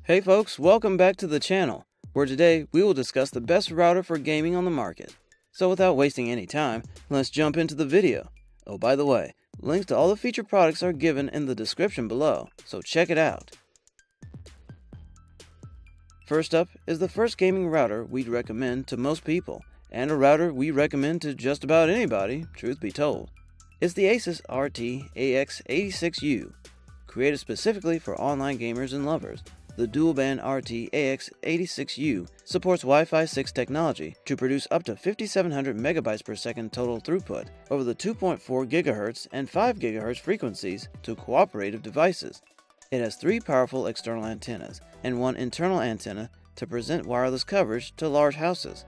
Hey folks, welcome back to the channel, where today we will discuss the best router for gaming on the market. So without wasting any time, let's jump into the video. Oh, by the way, links to all the featured products are given in the description below, so check it out. First up is the first gaming router we'd recommend to most people, and a router we recommend to just about anybody, truth be told. It's the Asus RT-AX86U. Created specifically for online gamers and lovers, the dual-band RT-AX86U supports Wi-Fi 6 technology to produce up to 5700 megabytes per second total throughput over the 2.4 GHz and 5 GHz frequencies to cooperative devices. It has 3 powerful external antennas and 1 internal antenna to present wireless coverage to large houses.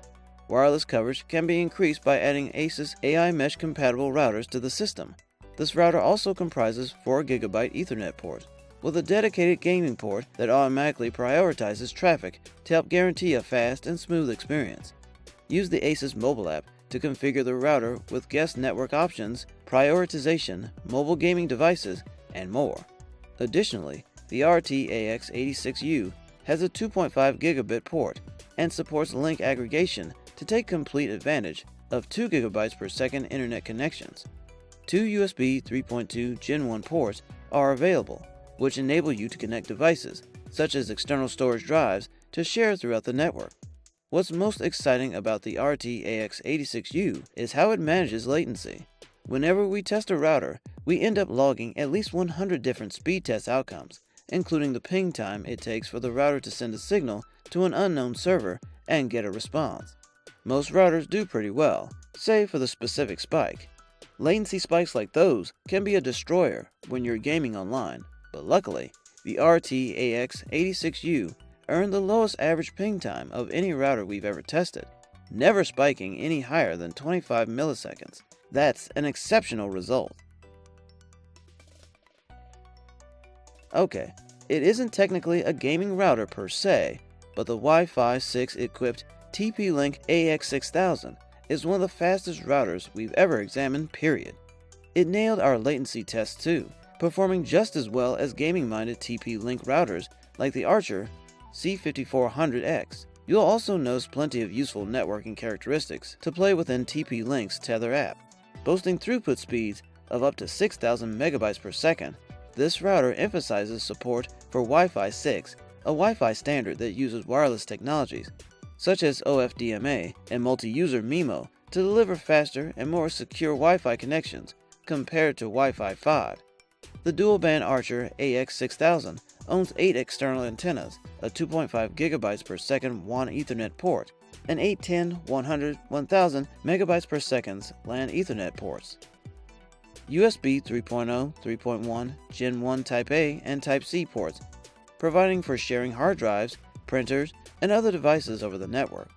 Wireless coverage can be increased by adding ASUS AiMesh-compatible routers to the system. This router also comprises 4 Gigabit Ethernet ports, with a dedicated gaming port that automatically prioritizes traffic to help guarantee a fast and smooth experience. Use the Asus mobile app to configure the router with guest network options, prioritization, mobile gaming devices, and more. Additionally, the RT-AX86U has a 2.5 gigabit port and supports link aggregation to take complete advantage of 2 gigabytes per second internet connections. 2 USB 3.2 Gen 1 ports are available, which enable you to connect devices, such as external storage drives, to share throughout the network. What's most exciting about the RT-AX86U is how it manages latency. Whenever we test a router, we end up logging at least 100 different speed test outcomes, including the ping time it takes for the router to send a signal to an unknown server and get a response. Most routers do pretty well, save for the specific spike. Latency spikes like those can be a destroyer when you're gaming online, but luckily, the RT-AX86U earned the lowest average ping time of any router we've ever tested, never spiking any higher than 25 milliseconds. That's an exceptional result. Okay, it isn't technically a gaming router per se, but the Wi-Fi 6 equipped TP-Link AX6000 is one of the fastest routers we've ever examined, period. It nailed our latency test too, performing just as well as gaming-minded TP-Link routers like the Archer C5400X. You'll also notice plenty of useful networking characteristics to play within TP-Link's Tether app. Boasting throughput speeds of up to 6000 megabytes per second, this router emphasizes support for Wi-Fi 6, a Wi-Fi standard that uses wireless technologies such as OFDMA and multi-user MIMO to deliver faster and more secure Wi-Fi connections compared to Wi-Fi 5. The dual-band Archer AX6000 owns 8 external antennas, a 2.5 gigabytes per second WAN Ethernet port, and 8, 10, 100, 1000 megabytes per second LAN Ethernet ports. USB 3.0, 3.1, Gen 1 Type A and Type C ports, providing for sharing hard drives, printers, and other devices over the network.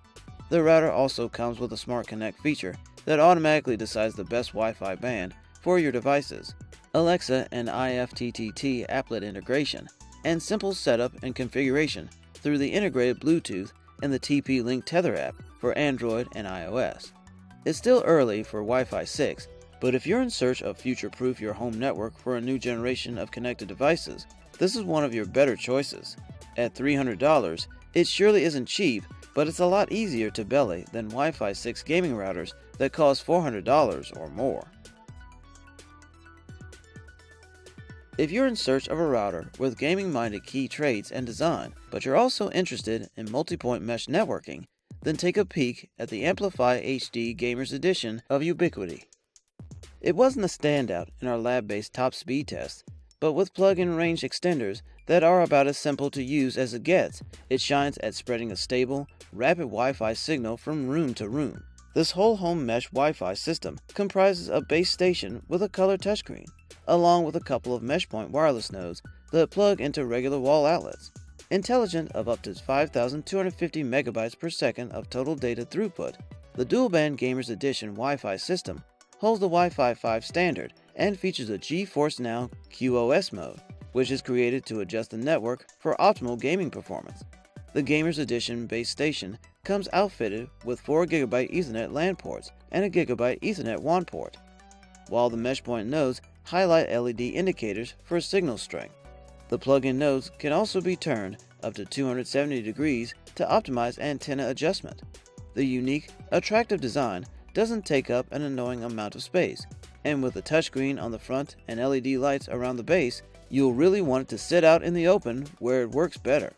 The router also comes with a Smart Connect feature that automatically decides the best Wi-Fi band for your devices, Alexa and IFTTT applet integration, and simple setup and configuration through the integrated Bluetooth and the TP-Link Tether app for Android and iOS. It's still early for Wi-Fi 6, but if you're in search of future-proof your home network for a new generation of connected devices, this is one of your better choices. At $300, it surely isn't cheap, but it's a lot easier to belly than Wi-Fi 6 gaming routers that cost $400 or more. If you're in search of a router with gaming-minded key traits and design, but you're also interested in multi-point mesh networking, then take a peek at the Amplify HD Gamers Edition of Ubiquiti. It wasn't a standout in our lab-based top speed test, but with plug-in range extenders that are about as simple to use as it gets, it shines at spreading a stable, rapid Wi-Fi signal from room to room. This whole home mesh Wi-Fi system comprises a base station with a color touchscreen, along with a couple of MeshPoint wireless nodes that plug into regular wall outlets. Intelligent of up to 5250 megabytes per second of total data throughput, the dual-band Gamers Edition Wi-Fi system holds the Wi-Fi 5 standard and features a GeForce Now QoS mode, which is created to adjust the network for optimal gaming performance. The Gamers Edition base station comes outfitted with 4 Gigabit Ethernet LAN ports and a Gigabit Ethernet WAN port, while the MeshPoint nodes highlight LED indicators for signal strength. The plug-in nodes can also be turned up to 270 degrees to optimize antenna adjustment. The unique, attractive design doesn't take up an annoying amount of space, and with a touchscreen on the front and LED lights around the base, you'll really want it to sit out in the open where it works better.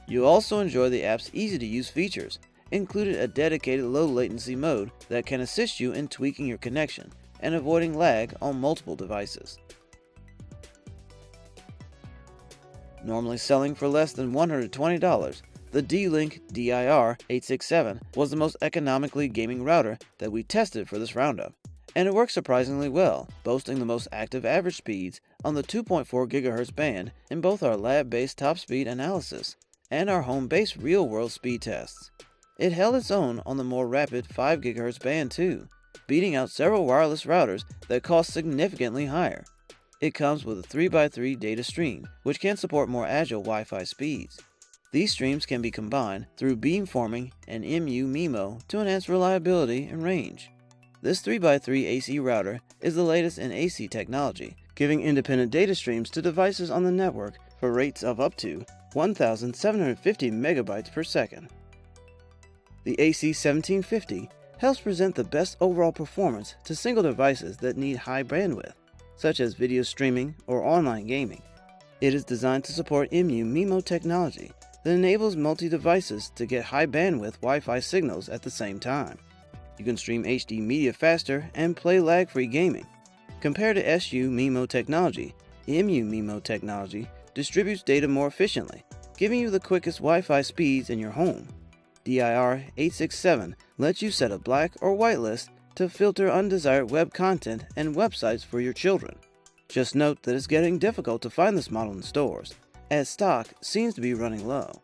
You'll also enjoy the app's easy-to-use features, including a dedicated low-latency mode that can assist you in tweaking your connection and avoiding lag on multiple devices. Normally selling for less than $120, the D-Link DIR-867 was the most economically gaming router that we tested for this roundup, and it works surprisingly well, boasting the most active average speeds on the 2.4 GHz band in both our lab-based top speed analysis and our home-based real-world speed tests. It held its own on the more rapid 5 GHz band too, beating out several wireless routers that cost significantly higher. It comes with a 3x3 data stream, which can support more agile Wi-Fi speeds. These streams can be combined through beamforming and MU-MIMO to enhance reliability and range. This 3x3 AC router is the latest in AC technology, giving independent data streams to devices on the network for rates of up to 1,750 megabytes per second. The AC1750 helps present the best overall performance to single devices that need high bandwidth, such as video streaming or online gaming. It is designed to support MU-MIMO technology that enables multi-devices to get high bandwidth Wi-Fi signals at the same time. You can stream HD media faster and play lag-free gaming. Compared to SU-MIMO technology, MU-MIMO technology distributes data more efficiently, giving you the quickest Wi-Fi speeds in your home. DIR-867 lets you set a black or whitelist to filter undesired web content and websites for your children. Just note that it's getting difficult to find this model in stores, as stock seems to be running low.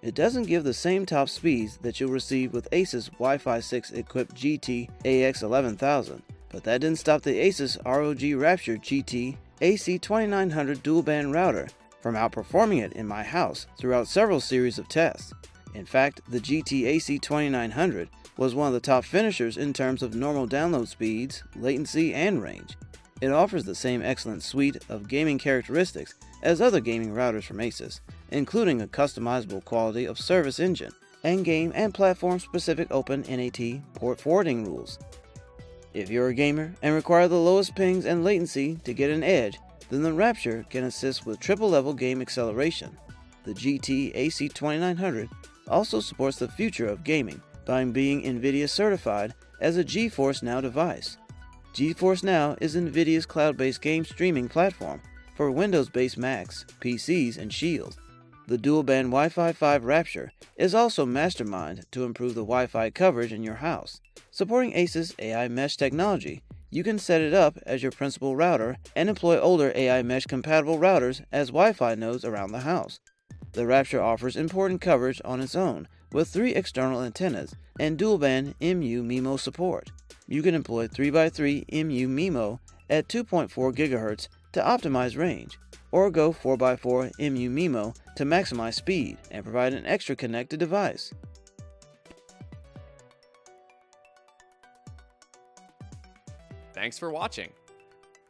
It doesn't give the same top speeds that you'll receive with Asus Wi-Fi 6 equipped GT AX11000, but that didn't stop the Asus ROG Rapture GT AC2900 dual-band router from outperforming it in my house throughout several series of tests. In fact, the GT AC2900 was one of the top finishers in terms of normal download speeds, latency, and range. It offers the same excellent suite of gaming characteristics as other gaming routers from Asus, including a customizable quality of service engine and game and platform-specific open NAT port forwarding rules. If you're a gamer and require the lowest pings and latency to get an edge, then the Rapture can assist with triple-level game acceleration. The GT AC2900 also supports the future of gaming by being NVIDIA certified as a GeForce Now device. GeForce Now is NVIDIA's cloud-based game streaming platform for Windows-based Macs, PCs, and Shields. The dual-band Wi-Fi 5 Rapture is also masterminded to improve the Wi-Fi coverage in your house. Supporting ASUS AI Mesh technology, you can set it up as your principal router and employ older AI Mesh-compatible routers as Wi-Fi nodes around the house. The Rapture offers important coverage on its own with 3 external antennas and dual-band MU-MIMO support. You can employ 3x3 MU-MIMO at 2.4 GHz to optimize range, or go 4x4 MU-MIMO to maximize speed and provide an extra connected device. Thanks for watching.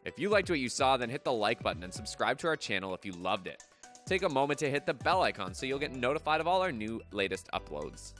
If you liked what you saw, then hit the like button and subscribe to our channel if you loved it. Take a moment to hit the bell icon so you'll get notified of all our latest uploads.